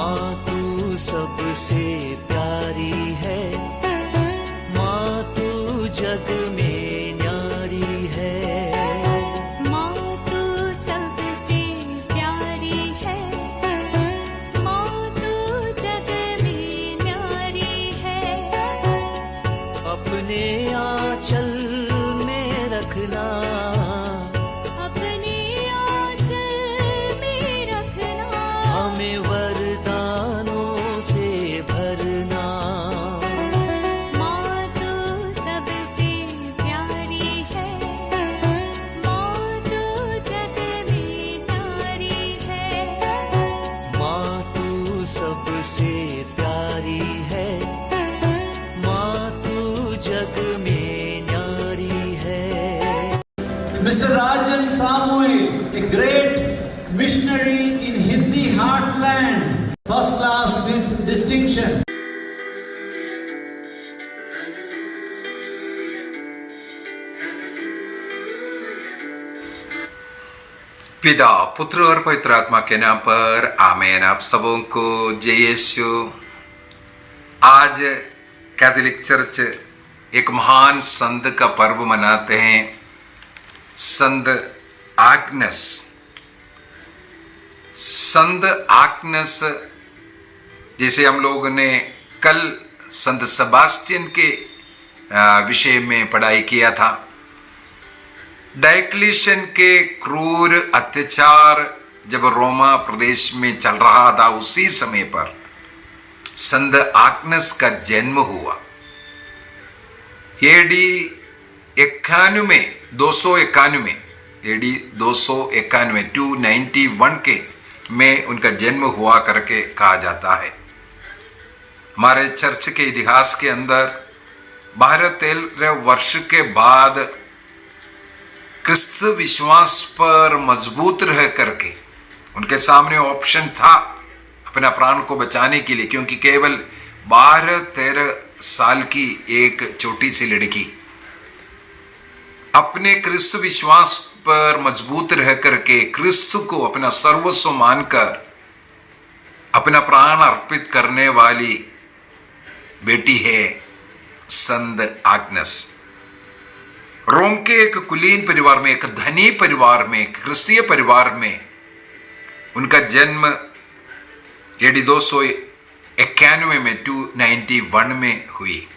माँ तू सबसे प्यारी है, माँ तू जग में न्यारी है। माँ तू सबसे प्यारी है, माँ तू जग में न्यारी है। अपने आंचल में रखना, अपने आंचल में रखना। हमें वरदानों से भरना। माँ तू सबसे प्यारी है, माँ तू जग में न्यारी है। माँ तू सबसे प्यारी है, माँ तू जग में न्यारी है। Mr. Rajan Samuel, a great missionary in Hindi heartland, first class with distinction. पिता, पुत्र और पवित्र आत्मा के नाम पर आमीन। आप सबों को जय यीशु। आज कैथोलिक चर्च एक महान संत का पर्व मनाते हैं, संत आग्नस। संत आग्नस जिसे हम लोगों ने कल संत सेबास्टियन के विषय में पढ़ाई किया था। डायक्लिशियन के क्रूर अत्याचार जब रोमा प्रदेश में चल रहा था, उसी समय पर संत आग्नस का जन्म हुआ। एडी 291 एडी 291 के में उनका जन्म हुआ करके कहा जाता है। हमारे चर्च के इतिहास के अंदर 12-13 वर्ष के बाद क्रिस्त विश्वास पर मजबूत रह करके उनके सामने ऑप्शन था अपना प्राण को बचाने के लिए, क्योंकि केवल 12-13 साल की एक छोटी सी लड़की अपने क्रिस्त विश्वास पर मजबूत रह करके क्रिस्त को अपना सर्वस्व मानकर अपना प्राण अर्पित करने वाली बेटी है संत आग्नस। रोम के एक कुलीन परिवार में, एक धनी परिवार में, क्रिस्तीय परिवार में उनका जन्म एडी 291 में 291 में हुई।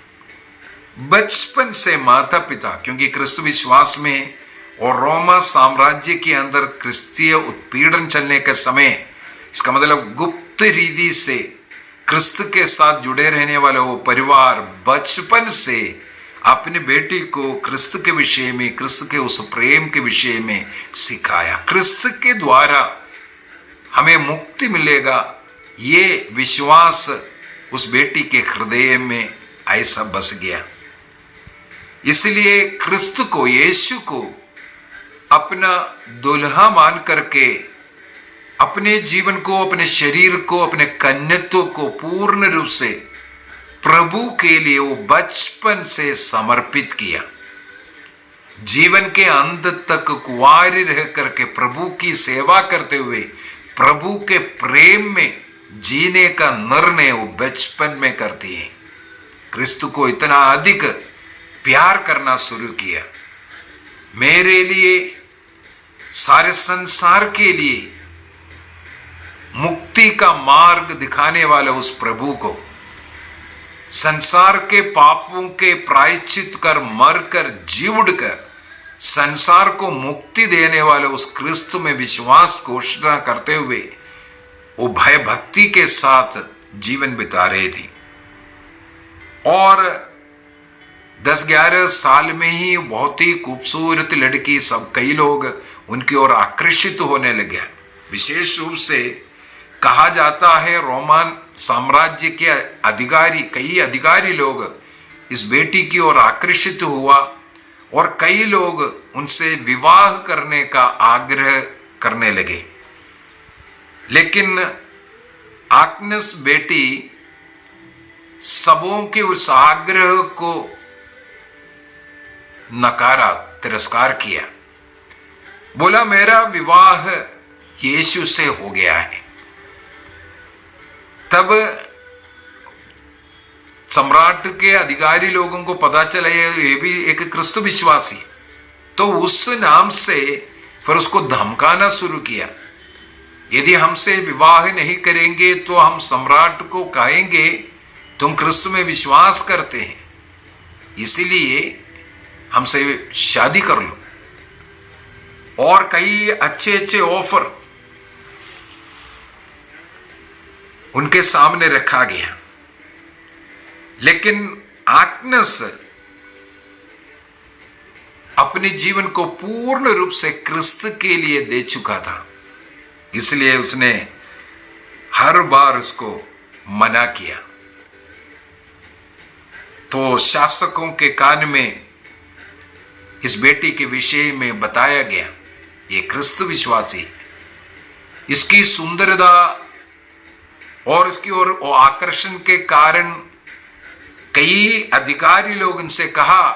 बचपन से माता पिता, क्योंकि क्रिस्त विश्वास में और रोमा साम्राज्य के अंदर क्रिस्तीय उत्पीड़न चलने के समय, इसका मतलब गुप्त रीति से क्रिस्त के साथ जुड़े रहने वाले वो परिवार बचपन से अपने बेटी को क्रिस्त के विषय में, क्रिस्त के उस प्रेम के विषय में सिखाया। क्रिस्त के द्वारा हमें मुक्ति मिलेगा, ये विश्वास उस बेटी के हृदय में ऐसा बस गया। इसलिए क्रिस्त को, यीशु को अपना दुल्हा मान करके अपने जीवन को, अपने शरीर को, अपने कन्यत्व को पूर्ण रूप से प्रभु के लिए वो बचपन से समर्पित किया। जीवन के अंत तक कुंवारी रह करके प्रभु की सेवा करते हुए प्रभु के प्रेम में जीने का निर्णय वो बचपन में करती है। क्रिस्त को इतना अधिक प्यार करना शुरू किया। मेरे लिए, सारे संसार के लिए मुक्ति का मार्ग दिखाने वाले उस प्रभु को, संसार के पापों के प्रायश्चित कर मरकर जी उठकर संसार को मुक्ति देने वाले उस क्रिस्त में विश्वास घोषणा करते हुए वो भय भक्ति के साथ जीवन बिता रहे थी। और 10-11 साल में ही बहुत ही खूबसूरत लड़की, सब कई लोग उनकी ओर आकर्षित होने लगे। विशेष रूप से कहा जाता है रोमन साम्राज्य के कई अधिकारी लोग इस बेटी की ओर आकर्षित हुआ और कई लोग उनसे विवाह करने का आग्रह करने लगे। लेकिन आग्नस बेटी सबों के उस आग्रह को नकारा, तिरस्कार किया। बोला, मेरा विवाह यीशु से हो गया है। तब सम्राट के अधिकारी लोगों को पता चला ये भी एक क्रिस्त विश्वासी, तो उस नाम से फिर उसको धमकाना शुरू किया, यदि हमसे विवाह नहीं करेंगे तो हम सम्राट को कहेंगे तुम क्रिस्त में विश्वास करते हैं, इसीलिए हमसे शादी कर लो। और कई अच्छे अच्छे ऑफर उनके सामने रखा गया, लेकिन आग्नस अपने जीवन को पूर्ण रूप से क्रिस्त के लिए दे चुका था, इसलिए उसने हर बार उसको मना किया। तो शासकों के कान में इस बेटी के विषय में बताया गया, ये क्रिस्त विश्वासी, इसकी सुंदरता और इसकी ओर आकर्षण के कारण कई अधिकारी लोग इनसे कहा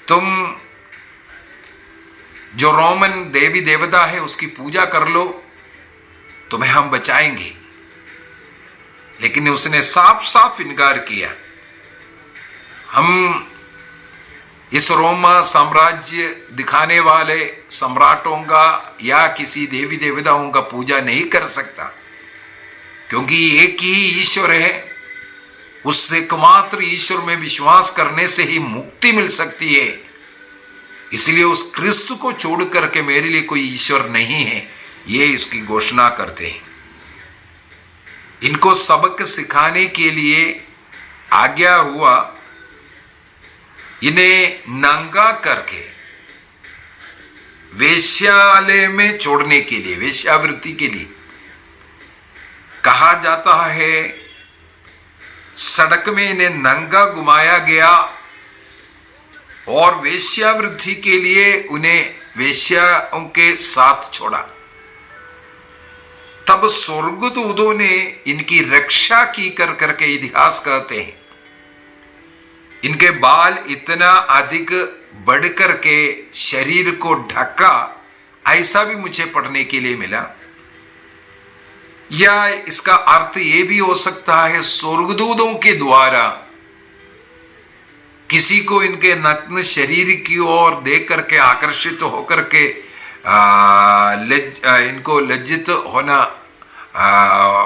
तुम जो रोमन देवी देवता है उसकी पूजा कर लो, तुम्हें हम बचाएंगे। लेकिन उसने साफ साफ इनकार किया, हम इस रोमा साम्राज्य दिखाने वाले सम्राटों का या किसी देवी देवताओं का पूजा नहीं कर सकता, क्योंकि एक ही ईश्वर है, उससे एकमात्र ईश्वर में विश्वास करने से ही मुक्ति मिल सकती है, इसलिए उस क्रिस्त को छोड़ करके मेरे लिए कोई ईश्वर नहीं है, ये इसकी घोषणा करते हैं। इनको सबक सिखाने के लिए आज्ञा हुआ, इन्हें नंगा करके वेश्यालय में छोड़ने के लिए, वेश्यावृत्ति के लिए कहा जाता है। सड़क में इन्हें नंगा घुमाया गया और वेश्यावृत्ति के लिए उन्हें वेश्याओं के साथ छोड़ा। तब स्वर्गदूतों ने इनकी रक्षा की कर करके इतिहास कहते हैं। इनके बाल इतना अधिक बढ़ करके शरीर को ढका, ऐसा भी मुझे पढ़ने के लिए मिला। या इसका अर्थ यह भी हो सकता है स्वर्गदूतों के द्वारा किसी को इनके नग्न शरीर की ओर देख करके आकर्षित होकर के इनको लज्जित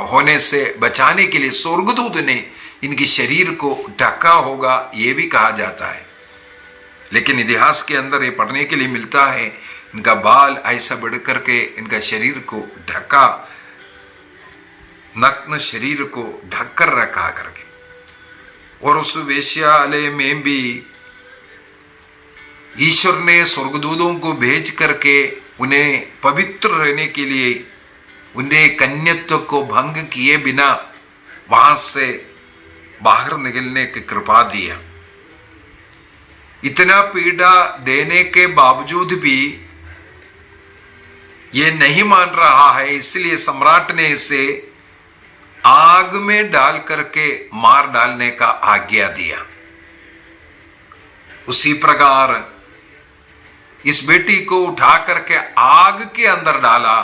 होने से बचाने के लिए स्वर्गदूत ने इनकी शरीर को ढका होगा, यह भी कहा जाता है। लेकिन इतिहास के अंदर ये पढ़ने के लिए मिलता है, इनका बाल ऐसा बढ़ करके इनका शरीर को ढका, नग्न शरीर को ढक कर रखा करके। और उस वेश्यालय में भी ईश्वर ने स्वर्गदूतों को भेज करके उन्हें पवित्र रहने के लिए, उन्हें कन्यत्व को भंग किए बिना वहां से बाहर निकलने की कृपा दिया। इतना पीड़ा देने के बावजूद भी ये नहीं मान रहा है, इसलिए सम्राट ने इसे आग में डाल करके मार डालने का आज्ञा दिया। उसी प्रकार इस बेटी को उठा करके आग के अंदर डाला,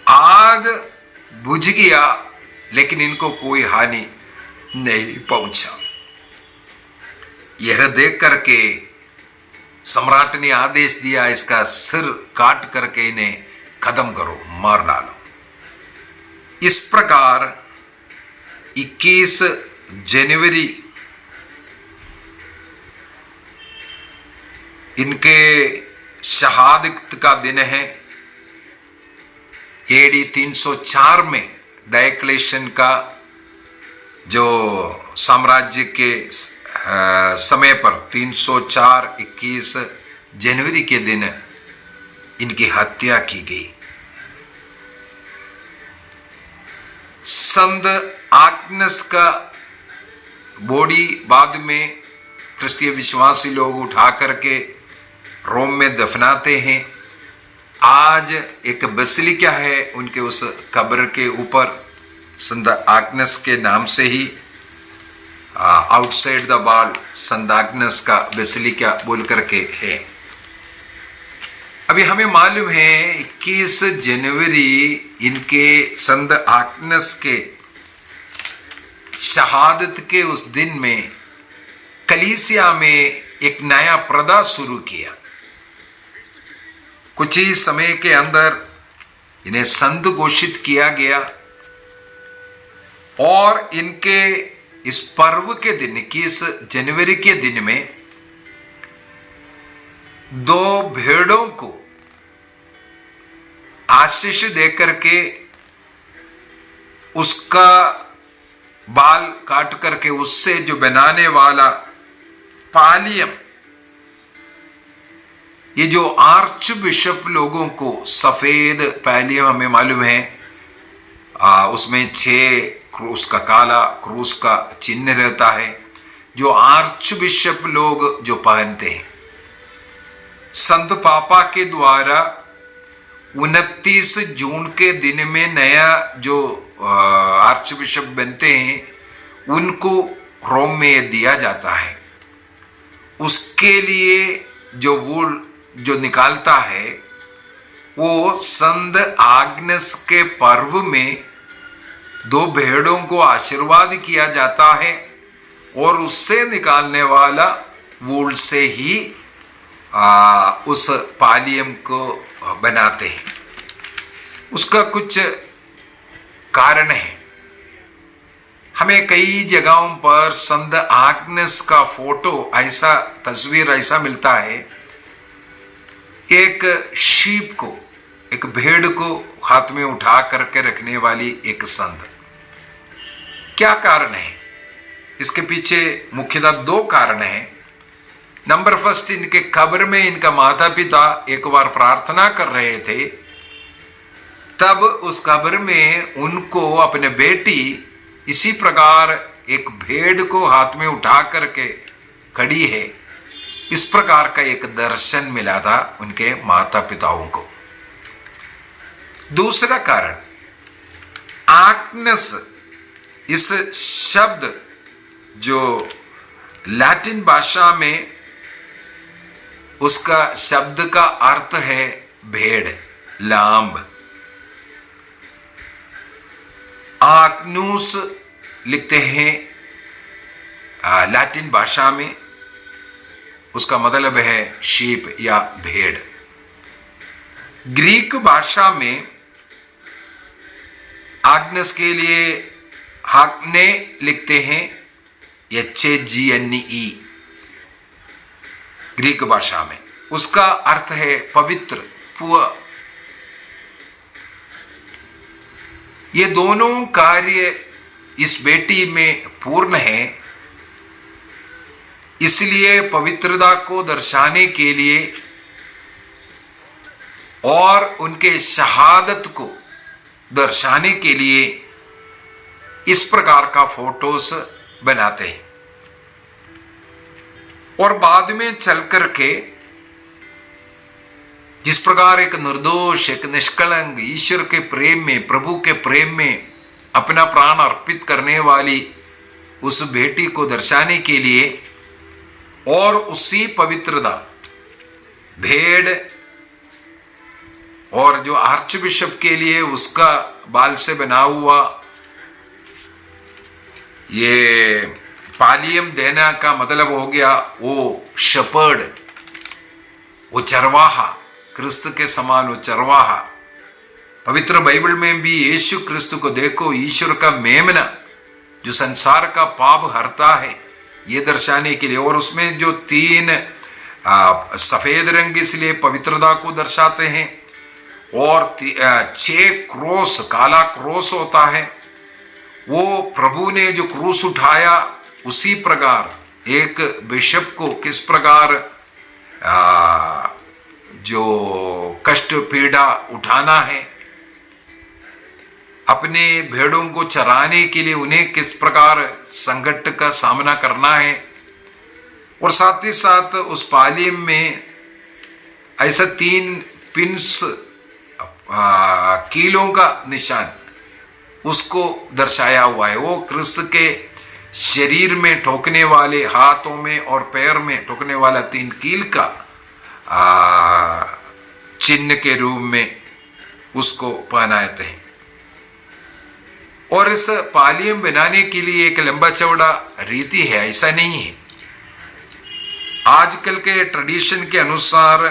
आग बुझ गया, लेकिन इनको कोई हानि नहीं पहुंचा। यह देख करके सम्राट ने आदेश दिया, इसका सिर काट करके इन्हें खत्म करो, मार डालो। इस प्रकार 21 जनवरी इनके शहादत का दिन है। AD 304 में डायक्लेशियन का जो साम्राज्य के समय पर 304 21 जनवरी के दिन इनकी हत्या की गई। संत आग्नस का बॉडी बाद में क्रिस्तीय विश्वासी लोग उठा करके रोम में दफनाते हैं। आज एक बेसिलिका है उनके उस कब्र के ऊपर, संत आग्नस के नाम से ही आउटसाइड द वॉल संत आग्नस का बेसिलिका बोल करके है। अभी हमें मालूम है 21 जनवरी इनके संत आग्नस के शहादत के उस दिन में कलीसिया में एक नया प्रथा शुरू किया। कुछ ही समय के अंदर इन्हें संत घोषित किया गया और इनके इस पर्व के दिन 21 जनवरी के दिन में 2 भेड़ों को आशीष देकर के उसका बाल काट करके उससे जो बनाने वाला पालियम, ये जो आर्च बिशप लोगों को सफेद पालियम हमें मालूम है, उसमें 6 क्रूस का काला क्रूस का चिन्ह रहता है, जो आर्च बिशप लोग जो पहनते हैं। संत पापा के द्वारा 29 जून के दिन में नया जो आर्च बिशप बनते हैं उनको रोम में दिया जाता है। उसके लिए जो वूल जो निकालता है वो संत आग्नस के पर्व में 2 भेड़ों को आशीर्वाद किया जाता है और उससे निकालने वाला वूल से ही उस पालियम को बनाते हैं। उसका कुछ कारण है। हमें कई जगहों पर संत आग्नस का फोटो ऐसा तस्वीर ऐसा मिलता है, एक शीप को, एक भेड़ को हाथ में उठा करके रखने वाली एक संत। क्या कारण है? इसके पीछे मुख्यतः 2 कारण हैं। नंबर फर्स्ट, इनके कब्र में इनका माता पिता एक बार प्रार्थना कर रहे थे, तब उस कब्र में उनको अपने बेटी इसी प्रकार एक भेड़ को हाथ में उठा करके खड़ी है, इस प्रकार का एक दर्शन मिला था उनके माता पिताओं को। दूसरा कारण, आग्नस इस शब्द जो लैटिन भाषा में उसका शब्द का अर्थ है भेड़, लाम्ब। आग्नूस लिखते हैं लैटिन भाषा में, उसका मतलब है शीप या भेड़। ग्रीक भाषा में आग्नस के लिए हाग्ने लिखते हैं HAGNE ग्रीक भाषा में। उसका अर्थ है पवित्र, पुअ। ये दोनों कार्य इस बेटी में पूर्ण है, इसलिए पवित्रता को दर्शाने के लिए और उनके शहादत को दर्शाने के लिए इस प्रकार का फोटोस बनाते हैं। और बाद में चल करके जिस प्रकार एक निर्दोष, एक निष्कलंक, ईश्वर के प्रेम में, प्रभु के प्रेम में अपना प्राण अर्पित करने वाली उस बेटी को दर्शाने के लिए और उसी पवित्रता भेड़ और जो आर्च बिशप के लिए उसका बाल से बना हुआ ये पालियम देना का मतलब हो गया वो शेपर्ड, वो चरवाहा, क्रिस्त के समान वो चरवाहा। पवित्र बाइबल में भी यीशु क्रिस्त को देखो, ईश्वर का मेमना जो संसार का पाप हरता है, ये दर्शाने के लिए। और उसमें जो 3 सफेद रंग इसलिए पवित्रता को दर्शाते हैं और 6 क्रोस, काला क्रोस होता है, वो प्रभु ने जो क्रूस उठाया उसी प्रकार एक बिशप को किस प्रकार जो कष्ट पीड़ा उठाना है, अपने भेड़ों को चराने के लिए उन्हें किस प्रकार संकट का सामना करना है, और साथ ही साथ उस पालियम में ऐसा 3 पिंस कीलों का निशान उसको दर्शाया हुआ है। वो क्रिस्त के शरीर में ठोकने वाले, हाथों में और पैर में ठोकने वाला 3 कील का चिन्ह के रूप में उसको पहनाते हैं। और इस पालियम बनाने के लिए एक लंबा चौड़ा रीति है, ऐसा नहीं है। आजकल के ट्रेडिशन के अनुसार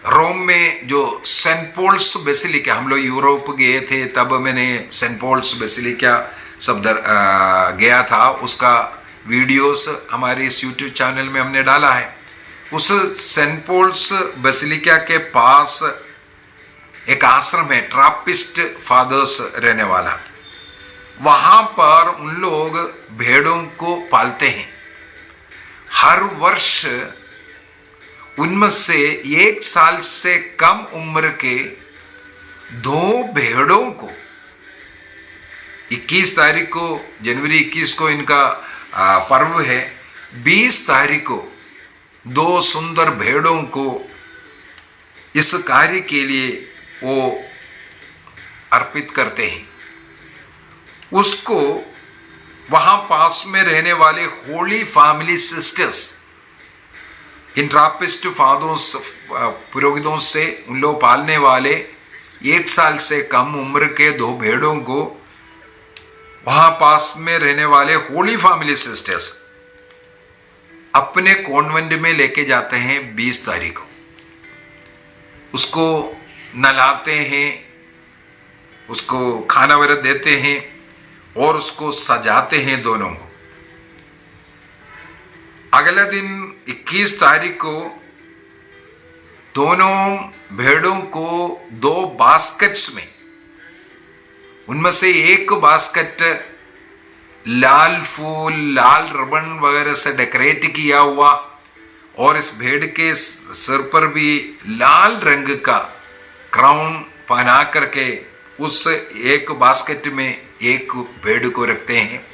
रोम में जो सेंट पॉल्स बेसिलिका, हम लोग यूरोप गए थे तब मैंने सेंट पॉल्स बेसिलिका सब गया था, उसका वीडियोस हमारे इस यूट्यूब चैनल में हमने डाला है। उस सेंट पॉल्स बेसिलिका के पास एक आश्रम है, ट्रापिस्ट फादर्स रहने वाला। वहां पर उन लोग भेड़ों को पालते हैं। हर वर्ष उनमें से 1 साल से कम उम्र के 2 भेड़ों को 21 तारीख को, जनवरी 21 को इनका पर्व है, 20 तारीख को 2 सुंदर भेड़ों को इस कार्य के लिए वो अर्पित करते हैं। उसको वहां पास में रहने वाले होली फैमिली सिस्टर्स, इन ट्रापिस्ट फादर्स पुरोहितों से उन लोग पालने वाले 1 साल से कम उम्र के 2 भेड़ों को वहां पास में रहने वाले होली फैमिली सिस्टर्स अपने कॉन्वेंट में लेके जाते हैं 20 तारीख को। उसको नहलाते हैं, उसको खाना वगैरह देते हैं और उसको सजाते हैं दोनों को। अगले दिन 21 तारीख को दोनों भेड़ों को 2 बास्केट्स में, उनमें से एक बास्केट लाल फूल, लाल रिबन वगैरह से डेकोरेट किया हुआ और इस भेड़ के सिर पर भी लाल रंग का क्राउन पहना करके उस एक बास्केट में एक भेड़ को रखते हैं।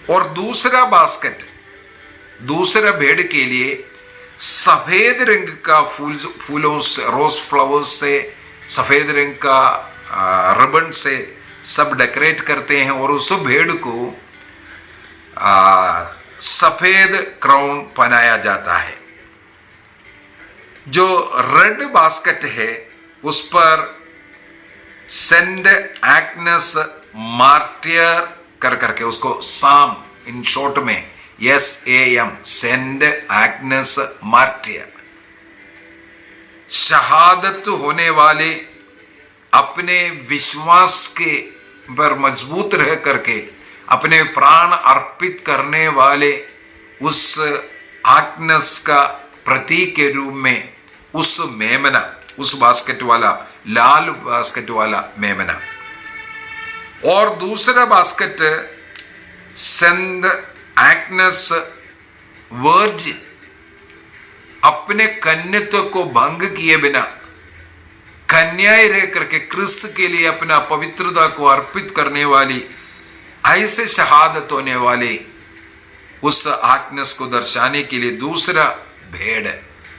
और दूसरा बास्केट दूसरा भेड़ के लिए सफेद रंग का फूलों से, रोज फ्लावर्स से, सफेद रंग का रिबन से सब डेकोरेट करते हैं और उस भेड़ को सफेद क्राउन पहनाया जाता है। जो रेड बास्केट है उस पर सेंट एग्नेस मार्टियर कर करके उसको साम, इन शॉर्ट में SAM, सेंट एग्नेस मार्टियर, शहादत होने वाले, अपने विश्वास के पर मजबूत रह करके अपने प्राण अर्पित करने वाले उस एग्नेस का प्रतीक के रूप में उस मेमना, उस बास्केट वाला, लाल बास्केट वाला मेमना। और दूसरा बास्केट सेंट एग्नेस वर्जिन, अपने कन्यात्व को भंग किए बिना कन्याएं रह करके क्रिस्त के लिए अपना पवित्रता को अर्पित करने वाली, ऐसे शहादत होने वाले उस एग्नेस को दर्शाने के लिए दूसरा भेड़,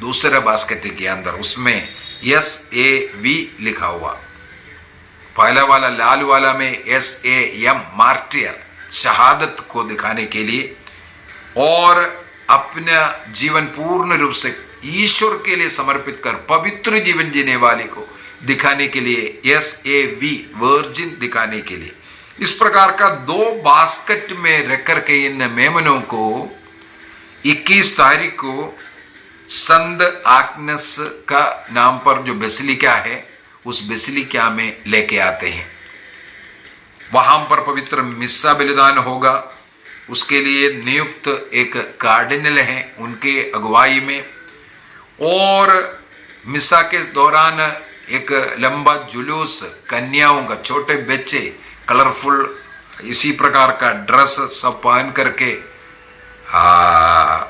दूसरा बास्केट के अंदर उसमें SAV लिखा हुआ, पहला वाला लाल वाला में SAM मार्टियर, शहादत को दिखाने के लिए और अपना जीवन पूर्ण रूप से ईश्वर के लिए समर्पित कर पवित्र जीवन जीने वाले को दिखाने के लिए, SAV वर्जिन दिखाने के लिए। इस प्रकार का 2 बास्केट में रख करके इन मेमनों को 21 तारीख को संत एग्नेस का नाम पर जो बेसिलिका है उस बेसिलिका में लेके आते हैं। वहां पर पवित्र मिस्सा बलिदान होगा। उसके लिए नियुक्त एक कार्डिनल हैं, उनके अगुवाई में, और मिस्सा के दौरान एक लंबा जुलूस कन्याओं का, छोटे बच्चे कलरफुल इसी प्रकार का ड्रेस सब पहन करके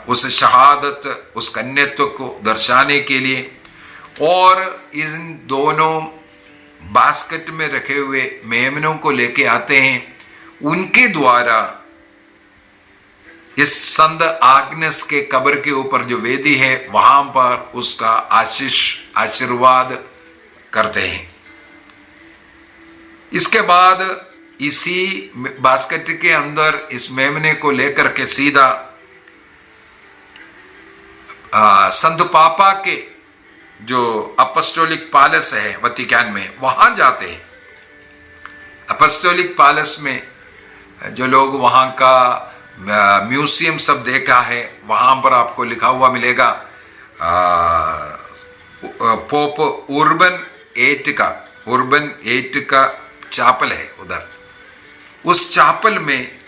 उस शहादत, उस कन्यात्व को दर्शाने के लिए, और इन दोनों बास्केट में रखे हुए मेमनों को लेके आते हैं। उनके द्वारा इस संत एग्नेस के कब्र के ऊपर जो वेदी है वहां पर उसका आशीर्वाद करते हैं। इसके बाद इसी बास्केट के अंदर इस मेमने को लेकर के सीधा संत पापा के जो अपोस्टोलिक पैलेस है वतिकान में, वहां जाते हैं। अपोस्टोलिक पैलेस में जो लोग वहां का म्यूजियम सब देखा है, वहां पर आपको लिखा हुआ मिलेगा पोप उर्बन 8 का चापल है उधर। उस चापल में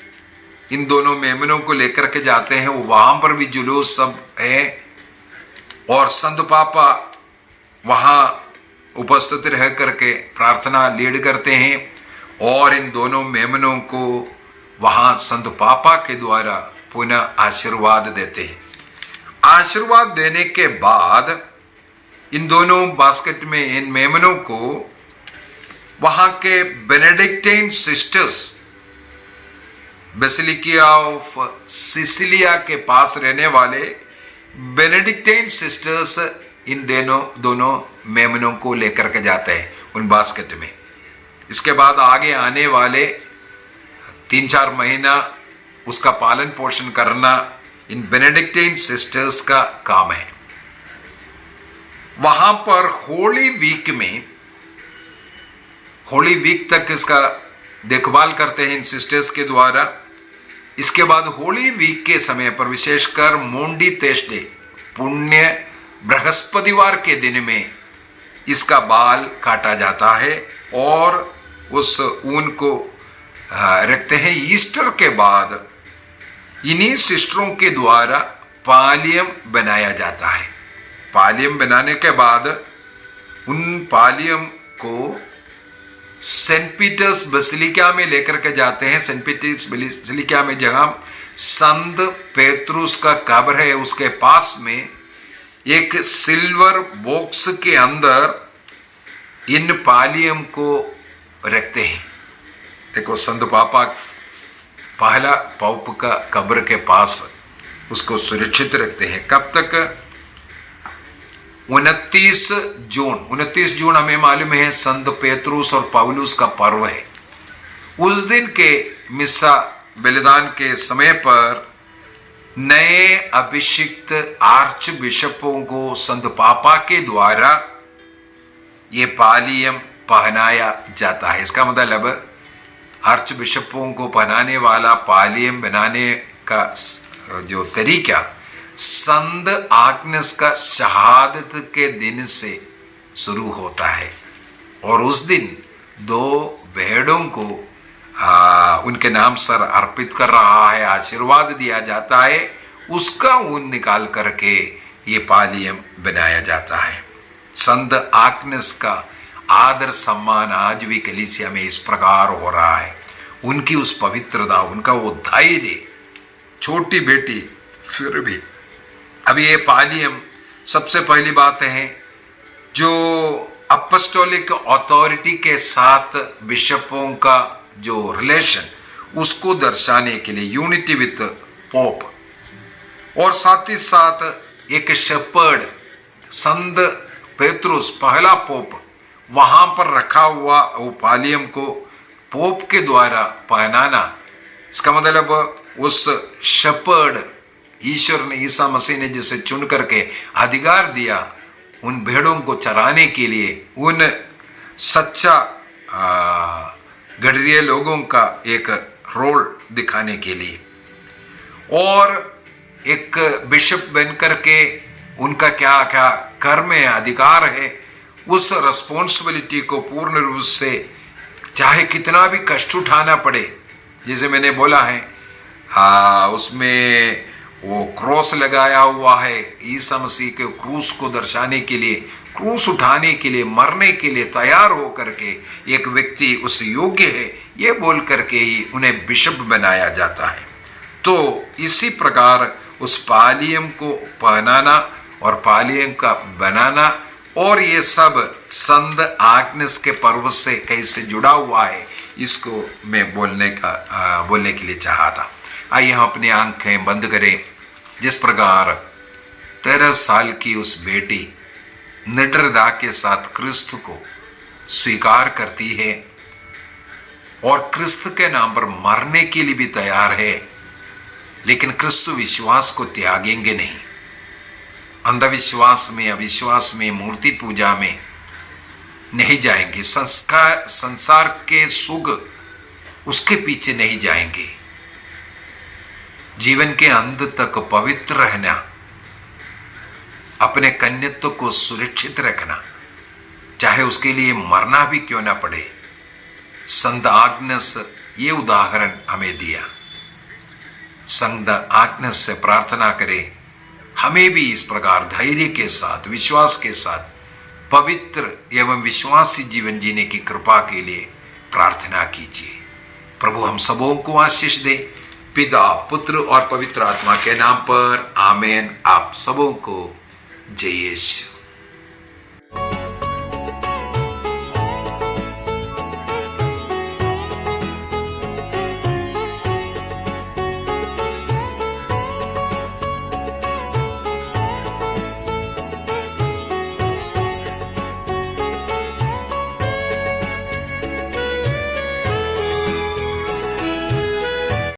इन दोनों मेमनों को लेकर के जाते हैं। वहां पर भी जुलूस सब है और संत पापा वहां उपस्थित रह करके प्रार्थना लीड करते हैं और इन दोनों मेमनों को वहां संत पापा के द्वारा पुनः आशीर्वाद देते हैं। आशीर्वाद देने के बाद इन दोनों बास्केट में इन मेमनों को वहां के बेनेडिक्टाइन सिस्टर्स बेसिलिका ऑफ सिसिलिया के पास रहने वाले बेनेडिक्टाइन सिस्टर्स इन दोनों मेमनों को लेकर के जाते हैं उन बास्केट में। इसके बाद आगे आने वाले 3-4 महीना उसका पालन पोषण करना इन बेनेडिक्टाइन सिस्टर्स का काम है। वहां पर होली वीक तक इसका देखभाल करते हैं इन सिस्टर्स के द्वारा। इसके बाद होली वीक के समय पर विशेषकर मोंडी थर्सडे, पुण्य बृहस्पतिवार के दिन में इसका बाल काटा जाता है और उस ऊन को रखते हैं। ईस्टर के बाद इन्हीं सिस्टरों के द्वारा पालियम बनाया जाता है। पालियम बनाने के बाद उन पालियम को सेंट पीटर्स बेसिलिका में लेकर के जाते हैं। सेंट पीटर्स बेसिलिका में जहां संत पेत्रुस का कब्र है, उसके पास में एक सिल्वर बॉक्स के अंदर इन पालियम को रखते हैं। देखो, संत पापा पहला पोप का कब्र के पास उसको सुरक्षित रखते हैं। कब तक? 29 जून हमें मालूम है संत पेत्रुस और पौलुस का पर्व है। उस दिन के मिस्सा बलिदान के समय पर नए अभिषिक्त आर्च बिशपों को संत पापा के द्वारा ये पालियम पहनाया जाता है। इसका मतलब आर्च बिशपों को पहनाने वाला पालियम बनाने का जो तरीका संत आग्नेस का शहादत के दिन से शुरू होता है और उस दिन 2 भेड़ों को उनके नाम सर अर्पित कर रहा है, आशीर्वाद दिया जाता है। उसका ऊन निकाल करके ये पालियम बनाया जाता है। संत आग्नेस का आदर सम्मान आज भी कलीसिया में इस प्रकार हो रहा है। उनकी उस पवित्रता, उनका वो धैर्य, छोटी बेटी फिर भी। अब ये पालियम सबसे पहली बात है जो अपोस्टोलिक अथॉरिटी के साथ बिशपों का जो रिलेशन उसको दर्शाने के लिए यूनिटी विथ पोप, और साथ ही साथ एक शेपर्ड संत पेत्रुस पहला पोप वहां पर रखा हुआ वो पालियम को पोप के द्वारा पहनाना। इसका मतलब उस शेपर्ड ईश्वर ने, ईसा मसीह ने जिसे चुन करके अधिकार दिया उन भेड़ों को चराने के लिए, उन सच्चा गडरिये लोगों का एक रोल दिखाने के लिए, और एक बिशप बन करके उनका क्या क्या कर्म है, अधिकार है, उस रिस्पॉन्सिबिलिटी को पूर्ण रूप से चाहे कितना भी कष्ट उठाना पड़े, जैसे मैंने बोला है उसमें वो क्रॉस लगाया हुआ है ईसा मसीह के क्रूस को दर्शाने के लिए, क्रूस उठाने के लिए, मरने के लिए तैयार हो करके एक व्यक्ति उस योग्य है ये बोल करके ही उन्हें बिशप बनाया जाता है। तो इसी प्रकार उस पालियम को पहनाना और पालियम का बनाना और ये सब संत आग्नेस के पर्व से कैसे जुड़ा हुआ है, इसको मैं बोलने के लिए चाहा था। आइए हम अपनी आंखें बंद करें। जिस प्रकार 13 साल की उस बेटी निडरता के साथ क्रिस्त को स्वीकार करती है और क्रिस्त के नाम पर मरने के लिए भी तैयार है, लेकिन क्रिस्त विश्वास को त्यागेंगे नहीं। अंधविश्वास में, अविश्वास में, मूर्ति पूजा में नहीं जाएंगे, संसार के सुख उसके पीछे नहीं जाएंगे। जीवन के अंत तक पवित्र रहना, अपने कन्यत्व को सुरक्षित रखना, चाहे उसके लिए मरना भी क्यों ना पड़े। संत आग्नस ये उदाहरण हमें दिया। संत आग्नस से प्रार्थना करें, हमें भी इस प्रकार धैर्य के साथ, विश्वास के साथ पवित्र एवं विश्वासी जीवन जीने की कृपा के लिए प्रार्थना कीजिए। प्रभु हम सबों को आशीष दे, पिता, पुत्र और पवित्र आत्मा के नाम पर, आमेन। आप सबों को जय यीशु।